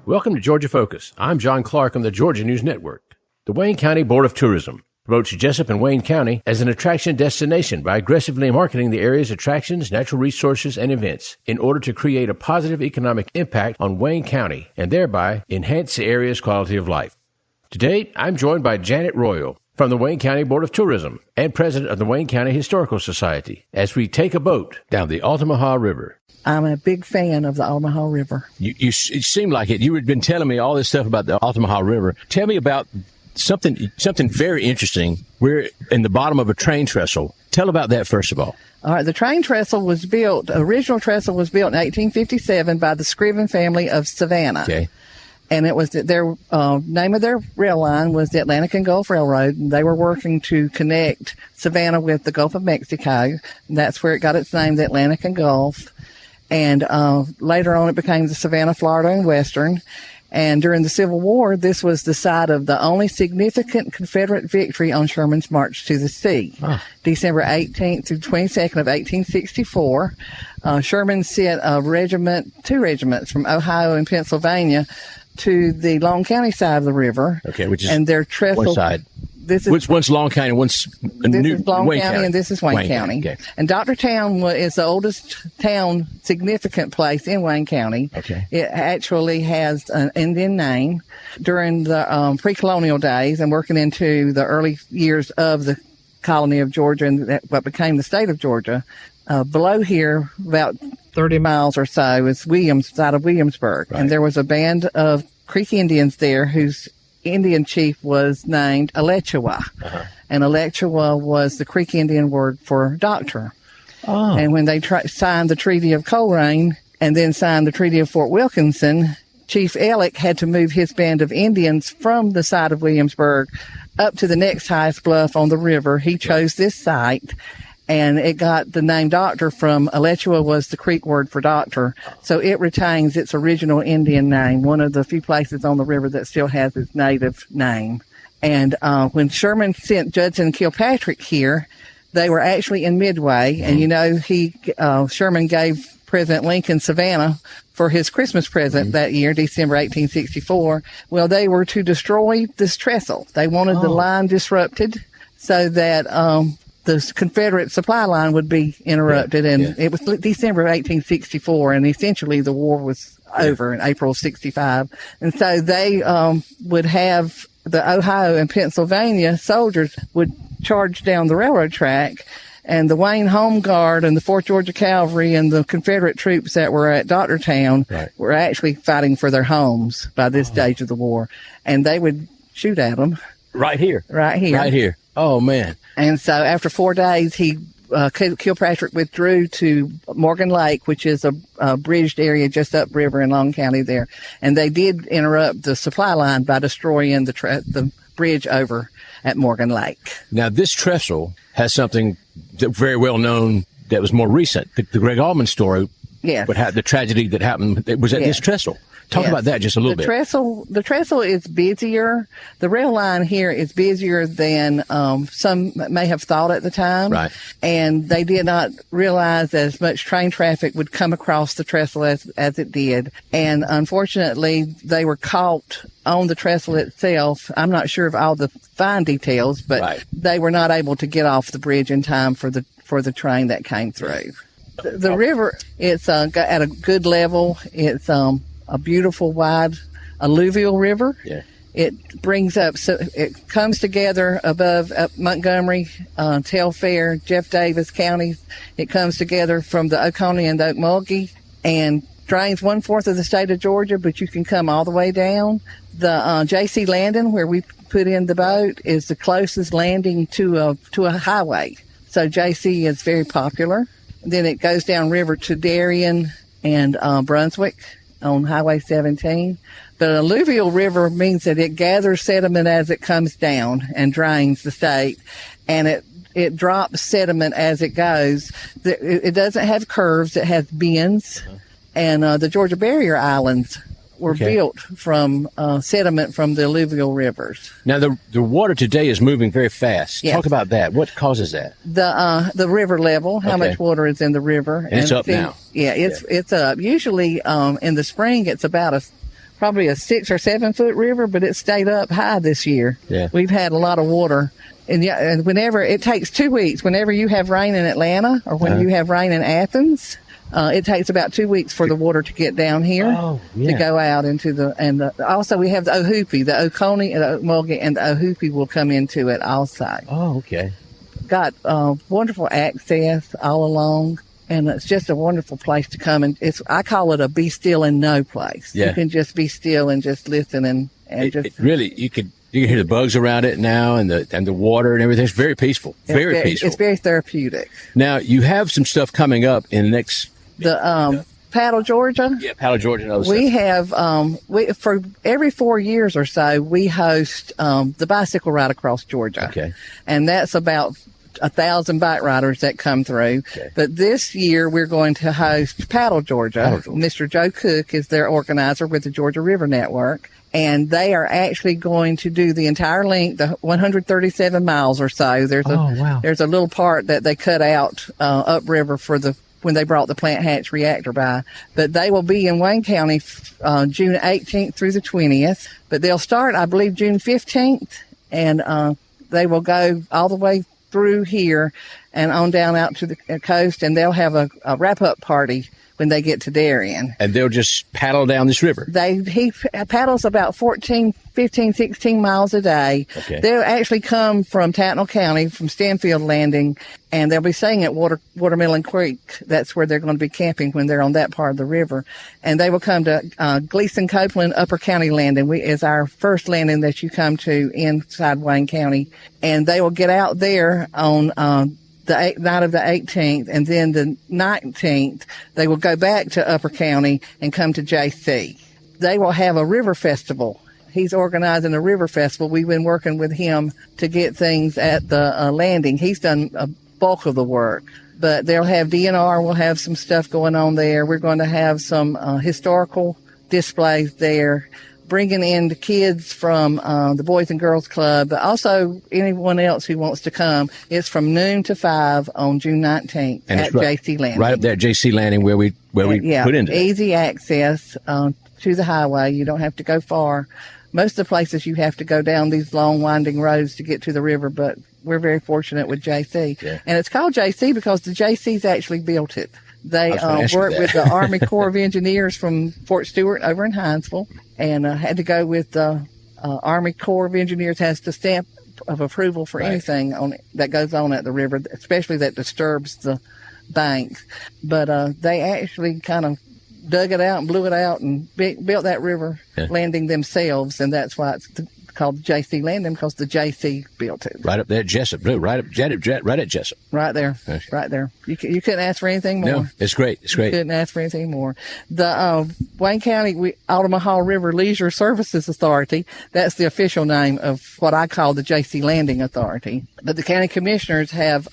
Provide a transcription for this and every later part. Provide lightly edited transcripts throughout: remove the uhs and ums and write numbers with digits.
Welcome to Georgia Focus. I'm John Clark on the Georgia News Network. The Wayne County Board of Tourism promotes Jessup and Wayne County as an attraction destination by aggressively marketing the area's attractions, natural resources, and events in order to create a positive economic impact on Wayne County and thereby enhance the area's quality of life. Today, I'm joined by Janet Royal from the Wayne County Board of Tourism and president of the Wayne County Historical Society as we take a boat down the Altamaha River. I'm a big fan of the Altamaha River. You seemed like it. You had been telling me all this stuff about the Altamaha River. Tell me about something very interesting. We're in the bottom of a train trestle. Tell about that first of all. All right, the train trestle was built, the original trestle was built in 1857 by the Scriven family of Savannah. Okay. And it was their name of their rail line was the Atlantic and Gulf Railroad. And they were working to connect Savannah with the Gulf of Mexico. And that's where it got its name, the Atlantic and Gulf. And later on, it became the Savannah, Florida and Western. And during the Civil War, this was the site of the only significant Confederate victory on Sherman's March to the Sea. Oh. December 18th through 22nd of 1864. Sherman sent two regiments from Ohio and Pennsylvania to the Long County side of the river. Okay, which is and their trestle, one side. One's Long County, one's Wayne County, and this is Wayne County. Okay. And Doctortown is the oldest town, significant place in Wayne County. Okay. It actually has an Indian name. During the pre-colonial days and working into the early years of the colony of Georgia and what became the state of Georgia, below here, about 30 miles or so, is side of Williamsburg. Right. And there was a band of Creek Indians there whose Indian chief was named Alachua. Uh-huh. And Alachua was the Creek Indian word for doctor. Oh. And when they signed the Treaty of Coleraine and then signed the Treaty of Fort Wilkinson, Chief Ellick had to move his band of Indians from the side of Williamsburg up to the next highest bluff on the river. He chose this site. And it got the name doctor from Alachua was the Creek word for doctor. So it retains its original Indian name, one of the few places on the river that still has its native name. And when Sherman sent Judson Kilpatrick here, they were actually in Midway. And, Sherman gave President Lincoln Savannah for his Christmas present that year, December 1864. Well, they were to destroy this trestle. They wanted the line disrupted so that the Confederate supply line would be interrupted, it was December of 1864, and essentially the war was over in April of 65. And so they would have the Ohio and Pennsylvania soldiers would charge down the railroad track, and the Wayne Home Guard and the 4th Georgia Cavalry and the Confederate troops that were at Doctortown were actually fighting for their homes by this stage of the war, and they would shoot at them. Right here. Oh, man. And so after 4 days, Kilpatrick withdrew to Morgan Lake, which is a bridged area just upriver in Long County there. And they did interrupt the supply line by destroying the bridge over at Morgan Lake. Now, this trestle has something that very well known that was more recent. The Greg Allman story. Yes. But the tragedy that happened was at this trestle. Talk about that just a little bit. The trestle is busier. The rail line here is busier than some may have thought at the time. Right. And they did not realize as much train traffic would come across the trestle as it did. And unfortunately, they were caught on the trestle itself. I'm not sure of all the fine details, but they were not able to get off the bridge in time for the train that came through. The river, it's at a good level. It's a beautiful, wide alluvial river. Yeah. It brings up, so it comes together above Montgomery, Telfair, Jeff Davis counties. It comes together from the Oconee and the Ocmulgee and drains 1/4 of the state of Georgia, but you can come all the way down. The J.C. Landing, where we put in the boat, is the closest landing to a highway. So J.C. is very popular. Then it goes down river to Darien and Brunswick on Highway 17. But an alluvial river means that it gathers sediment as it comes down and drains the state, and it drops sediment as it goes. It doesn't have curves. It has bends. And the Georgia Barrier Islands were built from sediment from the alluvial rivers. Now, the water today is moving very fast. Yes. Talk about that. What causes that? The river level, how much water is in the river. And it's up now. Yeah, it's up. Usually in the spring, it's about probably a 6 or 7 foot river, but it stayed up high this year. Yeah. We've had a lot of water. And whenever it takes 2 weeks, whenever you have rain in Atlanta or when you have rain in Athens, it takes about 2 weeks for the water to get down here to go out into also we have the Ohoopee, the Oconee, the Okmulgee, and the Ohoopee will come into it also. Oh, okay. Got wonderful access all along, and it's just a wonderful place to come. And I call it a be still and know place. Yeah. You can just be still and just listen and just really you can hear the bugs around it now and the water and everything. It's very peaceful. Very peaceful. It's very therapeutic. Now you have some stuff coming up in the next. Paddle, Georgia. Yeah, Paddle, Georgia. And other we stuff. have for every 4 years or so we host the bicycle ride across Georgia. Okay, and that's about 1,000 bike riders that come through. Okay. But this year we're going to host Paddle, Georgia. Mr. Joe Cook is their organizer with the Georgia River Network. And they are actually going to do the entire length, the 137 miles or so. There's a little part that they cut out upriver when they brought the plant hatch reactor by. But they will be in Wayne County June 18th through the 20th. But they'll start, I believe, June 15th, and they will go all the way through here and on down out to the coast, and they'll have a wrap-up party when they get to Darien. And they'll just paddle down this river? He paddles about 15, 16 miles a day. Okay. They'll actually come from Tattnall County, from Stanfield Landing, and they'll be staying at Watermelon Creek. That's where they're going to be camping when they're on that part of the river. And they will come to Gleason Copeland Upper County Landing. Is our first landing that you come to inside Wayne County. And they will get out there on the night of the 18th, and then the 19th, they will go back to Upper County and come to JC. They will have a river festival. He's organizing a river festival. We've been working with him to get things at the landing. He's done a bulk of the work, but they'll have DNR. We'll have some stuff going on there. We're going to have some historical displays there, bringing in the kids from the Boys and Girls Club, but also anyone else who wants to come. It's from noon to 5 on June 19th at JC Landing. Right up there at JC Landing where we put into easy access to the highway. You don't have to go far. Most of the places you have to go down these long winding roads to get to the river, but we're very fortunate with JC. Yeah. And it's called JC because the JC's actually built it. They worked with the Army Corps of Engineers from Fort Stewart over in Hinesville, and had to go with the Army Corps of Engineers has the stamp of approval for anything that goes on at the river, especially that disturbs the banks. But they actually kind of dug it out and blew it out and built that river landing themselves, and that's why it's called JC Landing, because the JC built it. Right up there at Jessup, right at Jessup. Right there, right there. You couldn't ask for anything more. No, it's great. It's great. You couldn't ask for anything more. The Wayne County Altamaha River Leisure Services Authority, that's the official name of what I call the JC Landing Authority. But the county commissioners have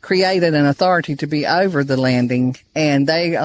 created an authority to be over the landing, and they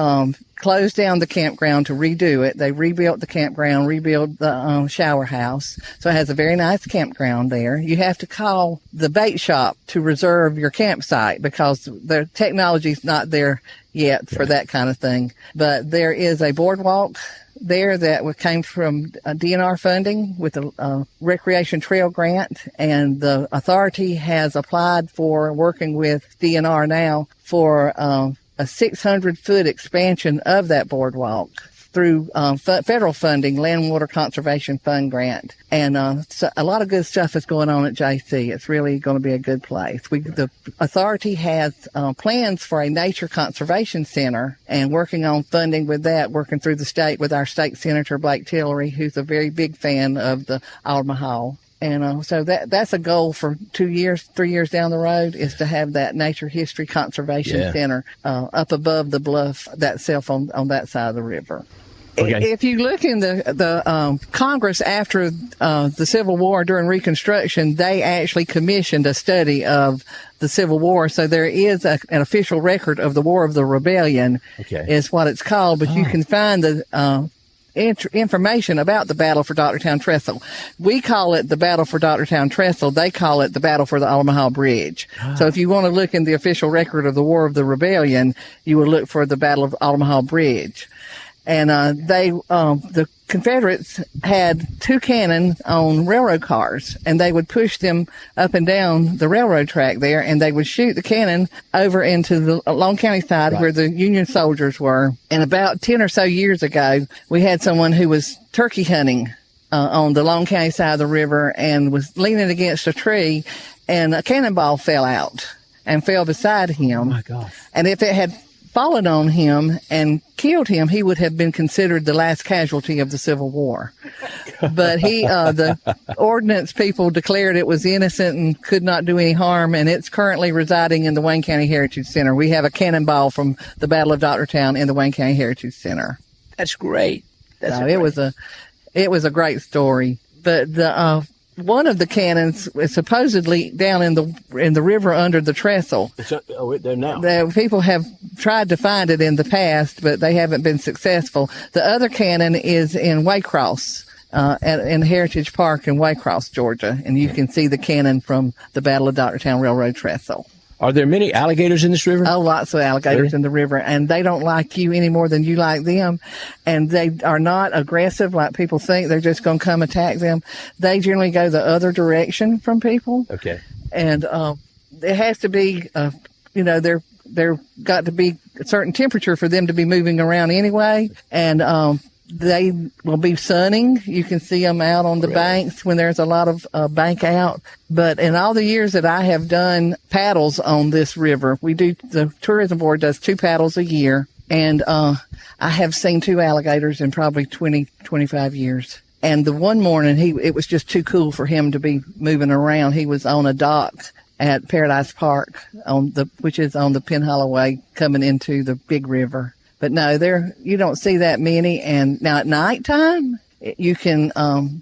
closed down the campground to redo it. They rebuilt the campground, rebuilt the shower house. So it has a very nice campground there. You have to call the bait shop to reserve your campsite because the technology's not there yet for that kind of thing. But there is a boardwalk there that came from DNR funding with a recreation trail grant, and the authority has applied for working with DNR now for a 600-foot expansion of that boardwalk through federal funding, Land and Water Conservation Fund grant. And so a lot of good stuff is going on at JC. It's really going to be a good place. The authority has plans for a nature conservation center, and working on funding with that, working through the state with our state senator, Blake Tillery, who's a very big fan of the Altamaha. And so that's a goal for 2 years, 3 years down the road, is to have that nature history conservation center up above the bluff thatself on that side of the river. Okay. If you look in the Congress after the Civil War during Reconstruction, they actually commissioned a study of the Civil War. So there is an official record of the War of the Rebellion, is what it's called. But you can find information about the battle for Doctortown Trestle. We call it the battle for Doctortown Trestle. They call it the battle for the Altamaha Bridge. So if you want to look in the official record of the War of the Rebellion, you will look for the Battle of Altamaha Bridge. And the Confederates had 2 cannon on railroad cars, and they would push them up and down the railroad track there, and they would shoot the cannon over into the Long County side where the Union soldiers were. And about 10 or so years ago, we had someone who was turkey hunting on the Long County side of the river and was leaning against a tree, and a cannonball fell out and fell beside him. Oh, my gosh. And if it had fallen on him and killed him, he would have been considered the last casualty of the Civil War. But the ordnance people declared it was innocent and could not do any harm, and it's currently residing in the Wayne County Heritage Center. We have a cannonball from the Battle of Doctortown in the Wayne County Heritage Center. That's great. It was a great story. But one of the cannons is supposedly down in the river under the trestle. They're now. People have tried to find it in the past, but they haven't been successful. The other cannon is in Waycross, in Heritage Park in Waycross, Georgia, and you can see the cannon from the Battle of Doctortown Railroad Trestle. Are there many alligators in this river? Oh, lots of alligators in the river, and they don't like you any more than you like them, and they are not aggressive like people think. They're just going to come attack them. They generally go the other direction from people. Okay. And it has to be, they're got to be a certain temperature for them to be moving around anyway, and they will be sunning. You can see them out on the banks when there's a lot of bank out. But in all the years that I have done paddles on this river, the tourism board does 2 paddles a year. And I have seen 2 alligators in probably 20, 25 years. And the one morning, it was just too cool for him to be moving around. He was on a dock at Paradise Park, which is on the Penn Holloway coming into the big river. But no, you don't see that many. And now at nighttime, you can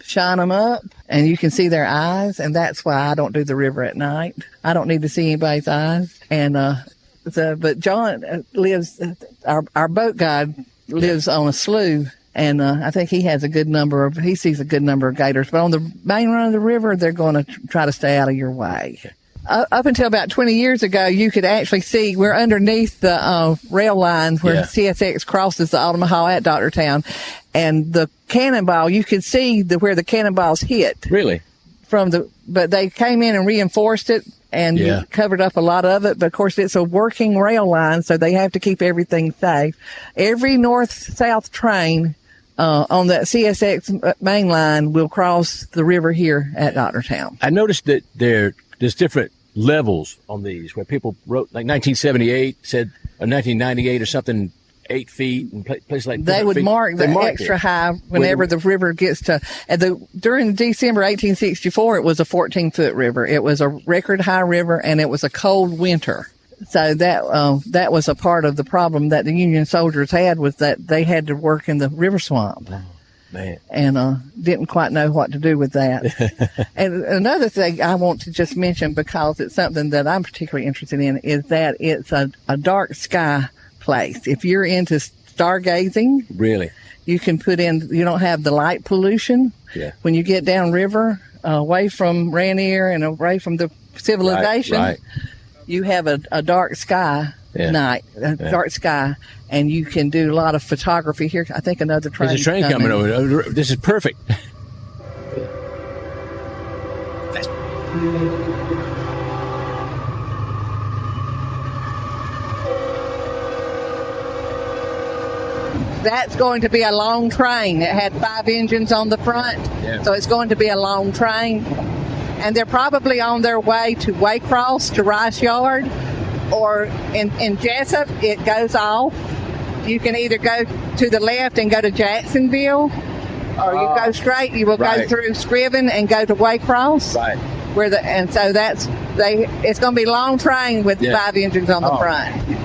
shine them up and you can see their eyes. And that's why I don't do the river at night. I don't need to see anybody's eyes. And but John lives, our boat guide lives on a slough. And I think he sees a good number of gators. But on the main run of the river, they're going to try to stay out of your way. Up until about 20 years ago, you could actually see we're underneath the rail line where CSX crosses the Altamaha at Doctortown, and the cannonball, you could see where the cannonballs hit. Really? But they came in and reinforced it and covered up a lot of it. But of course, it's a working rail line, so they have to keep everything safe. Every north-south train on that CSX main line will cross the river here at Doctortown. I noticed that there's different levels on these where people wrote, like 1978 said, or 1998 or something, 8 feet and places like that. They would mark the extra high whenever the river gets to, during December 1864, it was a 14-foot river. It was a record high river, and it was a cold winter. So that was a part of the problem that the Union soldiers had, was that they had to work in the river swamp. Oh, man. And didn't quite know what to do with that. And another thing I want to just mention, because it's something that I'm particularly interested in, is that it's a dark sky place. If you're into stargazing, really, you can you don't have the light pollution. Yeah. When you get downriver, away from Rainier and away from the civilization, right. You have a dark sky night, dark sky, and you can do a lot of photography here. I think another train. There's a train coming over. This is perfect. That's going to be a long train. It had 5 engines on the front, so it's going to be a long train. And they're probably on their way to Waycross, to Rice Yard, or in Jessup, it goes off. You can either go to the left and go to Jacksonville, or you go straight. You will go through Scriven and go to Waycross. Right. So it's going to be a long train with 5 engines on the front.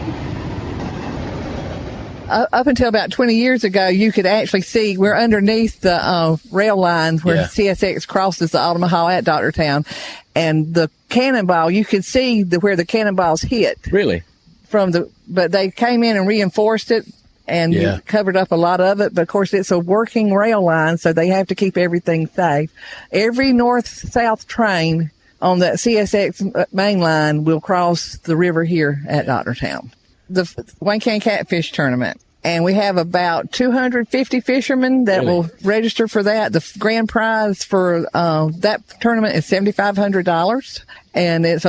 Up until about 20 years ago, you could actually see we're underneath the rail line where CSX crosses the Altamaha at Doctortown, and the cannonball, you could see where the cannonballs hit. Really? But they came in and reinforced it and covered up a lot of it. But of course, it's a working rail line, so they have to keep everything safe. Every north-south train on that CSX main line will cross the river here at Doctortown. The Wayne County Catfish Tournament. And we have about 250 fishermen that will register for that. The grand prize for that tournament is $7,500. And it's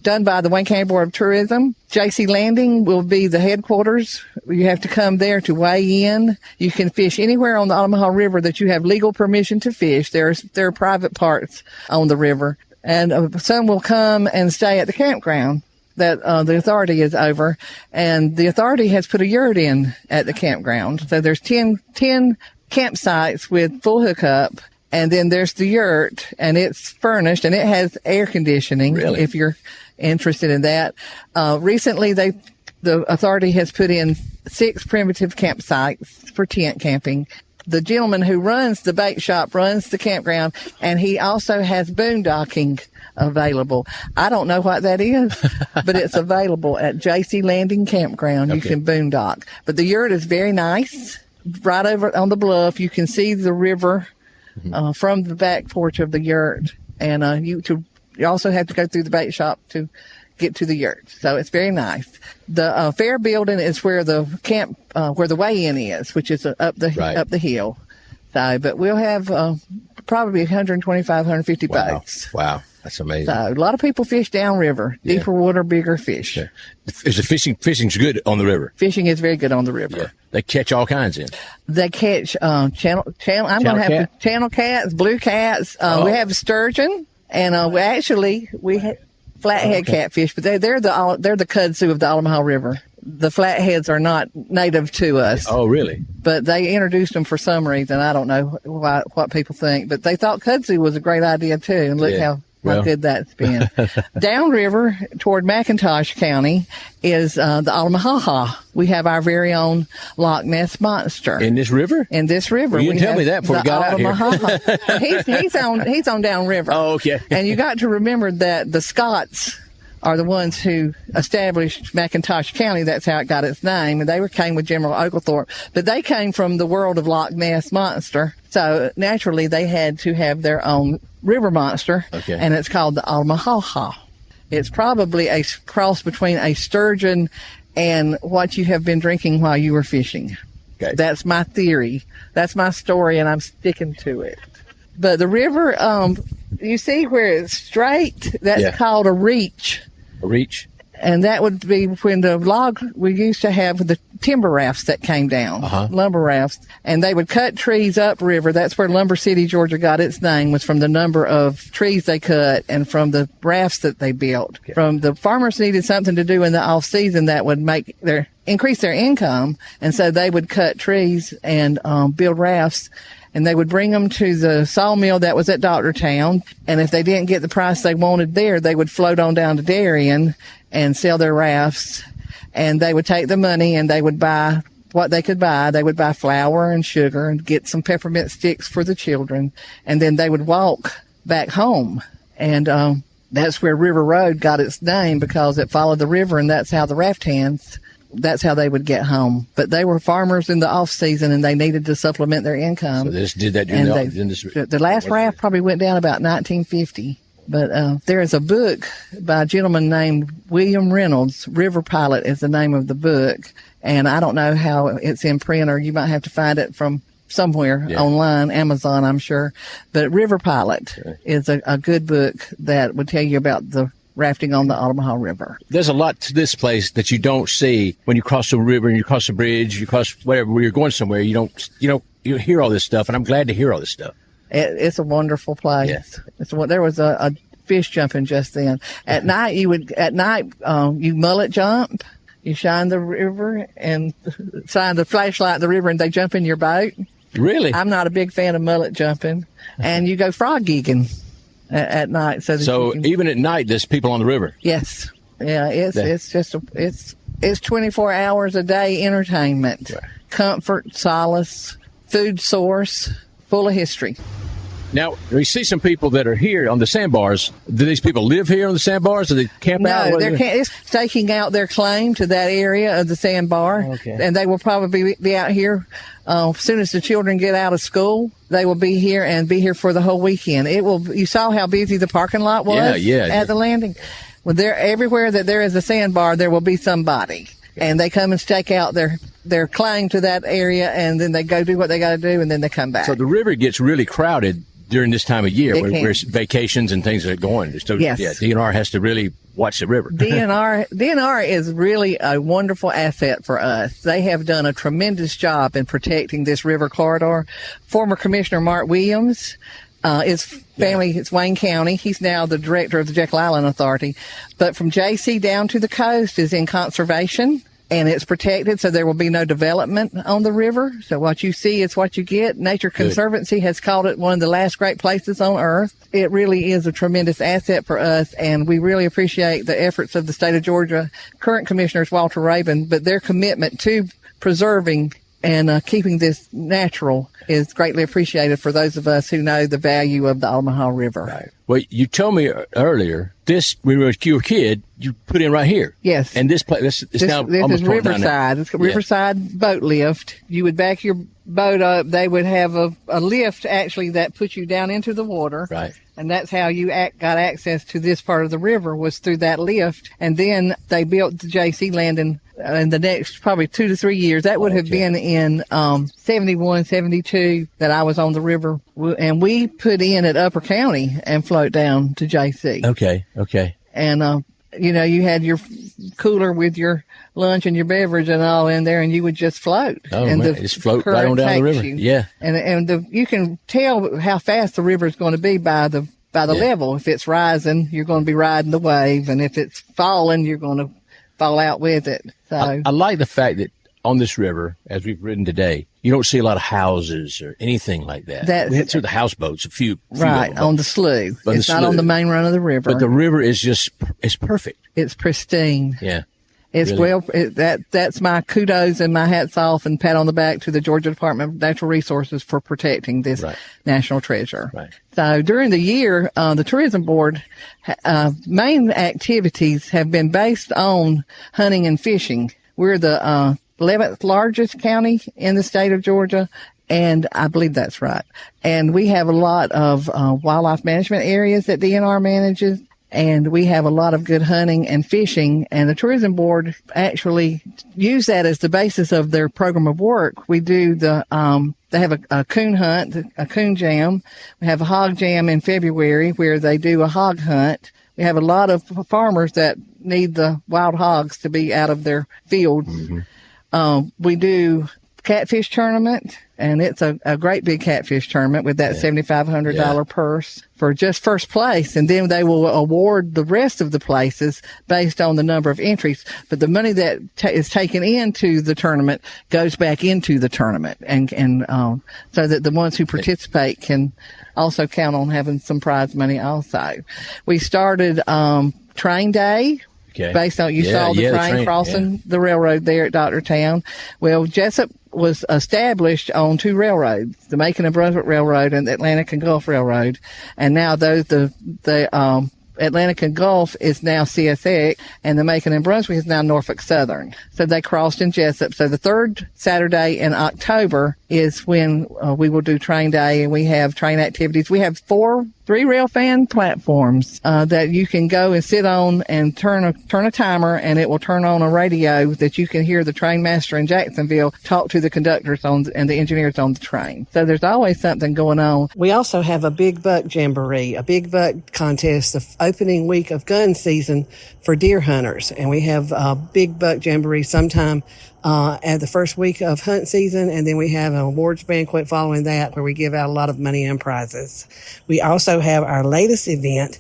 done by the Wayne County Board of Tourism. J.C. Landing will be the headquarters. You have to come there to weigh in. You can fish anywhere on the Altamaha River that you have legal permission to fish. There are private parts on the river. And some will come and stay at the campground that the authority is over, and the authority has put a yurt in at the campground. So there's 10 campsites with full hookup, and then there's the yurt, and it's furnished, and it has air conditioning. Really? If you're interested in that. Recently, the authority has put in 6 primitive campsites for tent camping. The gentleman who runs the bait shop runs the campground, and he also has boondocking available. I don't know what that is, but it's available at J.C. Landing Campground. You can boondock. But the yurt is very nice. Right over on the bluff, you can see the river from the back porch of the yurt. And you also have to go through the bait shop to get to the yurt. So it's very nice. The fair building is where the where the weigh-in is, which is up the hill. So, but we'll have probably 125, 150 boats. Wow. That's amazing. So a lot of people fish downriver, deeper water, bigger fish. Yeah. Is the fishing's good on the river? Fishing is very good on the river. Yeah. They catch all kinds in. They catch channel cats, blue cats. We have sturgeon, and we have flathead catfish, but they're the kudzu of the Altamaha River. The flatheads are not native to us. Oh, really? But they introduced them for some reason. I don't know what people think, but they thought kudzu was a great idea too. And look how good that's been. Downriver toward McIntosh County is the Altamaha. We have our very own Loch Ness Monster. In this river? In this river. Well, you didn't tell me that before we got out here. he's on downriver. Oh, okay. And you got to remember that the Scots are the ones who established McIntosh County. That's how it got its name. And they came with General Oglethorpe. But they came from the world of Loch Ness Monster. So naturally, they had to have their own river monster. Okay. And it's called the Altamaha. It's probably a cross between a sturgeon and what you have been drinking while you were fishing. Okay. That's my theory. That's my story, and I'm sticking to it. But the river, you see where it's straight? That's called a reach. A reach? And that would be when the log we used to have the timber rafts that came down, lumber rafts, and they would cut trees upriver. That's where Lumber City, Georgia got its name, was from the number of trees they cut and from the rafts that they built. Okay. From the farmers needed something to do in the off season that would increase their income, and so they would cut trees and build rafts. And they would bring them to the sawmill that was at Doctortown. And if they didn't get the price they wanted there, they would float on down to Darien and sell their rafts. And they would take the money and they would buy what they could buy. They would buy flour and sugar and get some peppermint sticks for the children. And then they would walk back home. And that's where River Road got its name, because it followed the river, and that's how the raft hands, that's how they would get home. But they were farmers in the off season, and they needed to supplement their income. So this did that during the last raft probably went down about 1950. But there is a book by a gentleman named William Reynolds. River Pilot is the name of the book. And I don't know how it's in print, or you might have to find it from somewhere online, Amazon, I'm sure. But River Pilot is a good book that would tell you about the rafting on the Altamaha River. There's a lot to this place that you don't see when you cross the river and you cross the bridge, you cross whatever, where you're going somewhere. You hear all this stuff, and I'm glad to hear all this stuff. It's a wonderful place. Yes. There was a fish jumping just then. At night, you mullet jump. You shine the river and shine the flashlight in the river, and they jump in your boat. Really? I'm not a big fan of mullet jumping. And you go frog gigging at night. So even at night, there's people on the river? Yes. Yeah, it's 24 hours a day entertainment. Right. Comfort, solace, food source, full of history. Now, we see some people that are here on the sandbars. Do these people live here on the sandbars? Do they camp out? No, it's staking out their claim to that area of the sandbar. Okay. And they will probably be out here as soon as the children get out of school. They will be here and be here for the whole weekend. You saw how busy the parking lot was at the landing. Well, everywhere that there is a sandbar, there will be somebody. And they come and stake out their claim to that area, and then they go do what they got to do, and then they come back. So the river gets really crowded during this time of year where vacations and things are going. So, yes. Yeah, DNR has to really watch the river. DNR is really a wonderful asset for us. They have done a tremendous job in protecting this river corridor. Former Commissioner Mark Williams, his family, it's Wayne County. He's now the director of the Jekyll Island Authority. But from JC down to the coast is in conservation. And it's protected, so there will be no development on the river. So what you see is what you get. Nature Conservancy has called it one of the last great places on earth. It really is a tremendous asset for us, and we really appreciate the efforts of the state of Georgia, current commissioners Walter Rabin, but their commitment to preserving and keeping this natural is greatly appreciated for those of us who know the value of the Altamaha River. Right. Well, you told me earlier, when you were a kid, you put in right here. Yes. And this place, this now almost is Riverside. It's Riverside Boat Lift. You would back your boat up. They would have a lift, actually, that puts you down into the water. Right. And that's how you got access to this part of the river, was through that lift. And then they built the JC landing in the next probably 2 to 3 years. That would have been in 71, 72 that I was on the river. And we put in at Upper County and float down to JC. Okay. And, you had your cooler with your lunch and your beverage and all in there, and you would just float. Oh, and just float right on down the river. Yeah. And you can tell how fast the river is going to be by the level. If it's rising, you're going to be riding the wave, and if it's falling, you're going to fall out with it. So I like the fact that on this river, as we've ridden today, you don't see a lot of houses or anything like that. We had through the houseboats, a few right, on the slough. It's not on the main run of the river. But the river is it's perfect. It's pristine. Yeah. It's really. That's my kudos and my hats off and pat on the back to the Georgia Department of Natural Resources for protecting this national treasure. Right. So during the year, the Tourism Board main activities have been based on hunting and fishing. We're the 11th largest county in the state of Georgia, and I believe that's right. And we have a lot of wildlife management areas that DNR manages. And we have a lot of good hunting and fishing, and the Tourism Board actually use that as the basis of their program of work. We do they have a coon hunt, a coon jam. We have a hog jam in February where they do a hog hunt. We have a lot of farmers that need the wild hogs to be out of their fields. Mm-hmm. We do catfish tournament, and it's a great big catfish tournament with that $7,500 purse for just first place. And then they will award the rest of the places based on the number of entries. But the money that is taken into the tournament goes back into the tournament, and so that the ones who participate can also count on having some prize money also. We started train day. Okay. Based on, you saw the train crossing the railroad there at Doctortown. Well, Jessup was established on 2 railroads, the Macon and Brunswick Railroad and the Atlantic and Gulf Railroad. And now the Atlantic and Gulf is now CSX, and the Macon and Brunswick is now Norfolk Southern. So they crossed in Jessup. So the third Saturday in October is when we will do train day, and we have train activities. We have 3 rail fan platforms that you can go and sit on and turn a timer, and it will turn on a radio that you can hear the train master in Jacksonville talk to the conductors and the engineers on the train. So there's always something going on. We also have a big buck jamboree, a big buck contest, the opening week of gun season for deer hunters, and we have a big buck jamboree sometime at the first week of hunt season, and then we have an awards banquet following that where we give out a lot of money and prizes. We also have our latest event,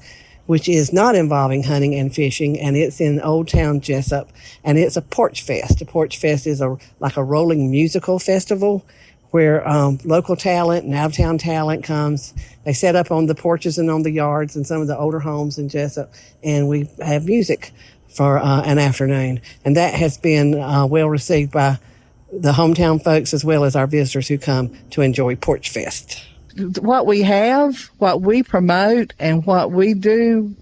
which is not involving hunting and fishing, and it's in Old Town Jessup, and it's a Porch Fest. A Porch Fest is like a rolling musical festival where local talent and out-of-town talent comes. They set up on the porches and on the yards in some of the older homes in Jessup, and we have music for an afternoon. And that has been well received by the hometown folks as well as our visitors who come to enjoy Porch Fest. what we have, what we promote, and what we do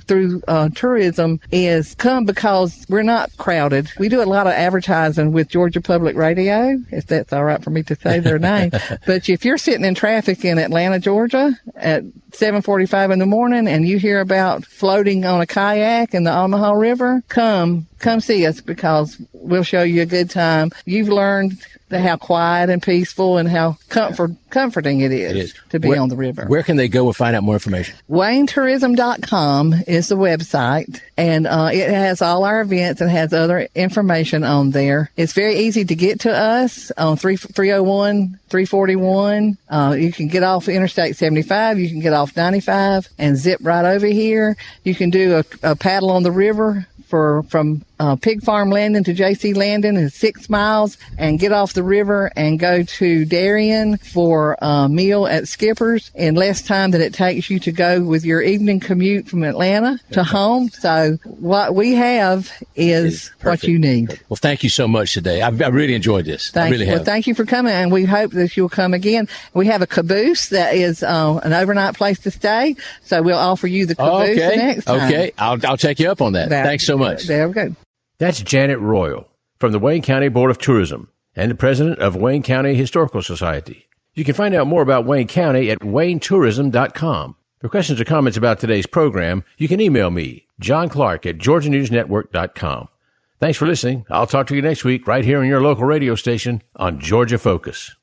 through tourism is come because we're not crowded. We do a lot of advertising with Georgia Public Radio, if that's all right for me to say their name. But if you're sitting in traffic in Atlanta, Georgia at 7:45 in the morning and you hear about floating on a kayak in the Altamaha River, come see us because we'll show you a good time. You've learned how quiet and peaceful and how comforting it is to be on the river. Where can they go and find out more information? WayneTourism.com is the website, and it has all our events and has other information on there. It's very easy to get to us on 301, 341. You can get off Interstate 75. You can get off 95 and zip right over here. You can do a paddle on the river from Pig Farm Landing to JC Landing is 6 miles, and get off the river and go to Darien for a meal at Skipper's in less time than it takes you to go with your evening commute from Atlanta to home. So what we have is what you need. Well, thank you so much today. I really enjoyed this. I really have. Well, thank you for coming, and we hope that you'll come again. We have a caboose that is an overnight place to stay, so we'll offer you the caboose the next time. Okay, I'll take you up on that. Thanks so much. There we go. That's Janet Royal from the Wayne County Board of Tourism and the president of Wayne County Historical Society. You can find out more about Wayne County at WayneTourism.com. For questions or comments about today's program, you can email me, John Clark at GeorgiaNewsNetwork.com. Thanks for listening. I'll talk to you next week right here on your local radio station on Georgia Focus.